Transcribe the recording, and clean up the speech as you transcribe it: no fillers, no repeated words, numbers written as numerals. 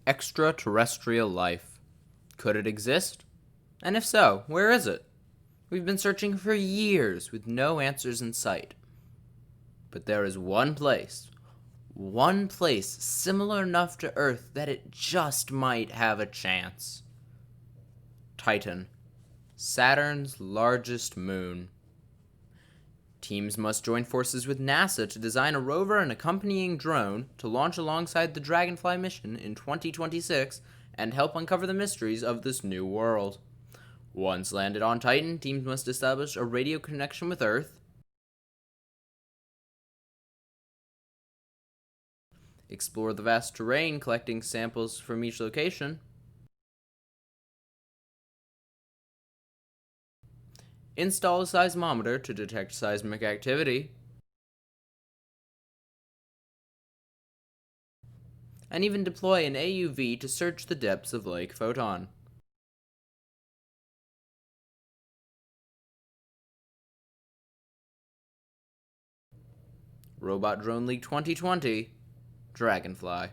Extraterrestrial life. Could it exist? And if so, where is it? We've been searching for years with no answers in sight. But there is one place similar enough to Earth that it just might have a chance. Titan, Saturn's largest moon. Teams must join forces with NASA to design a rover and accompanying drone to launch alongside the Dragonfly mission in 2026 and help uncover the mysteries of this new world. Once landed on Titan, teams must establish a radio connection with Earth, explore the vast terrain collecting samples from each location, install a seismometer to detect seismic activity, and even deploy an AUV to search the depths of Lake Photon. Robot Drone League 2020, Dragonfly.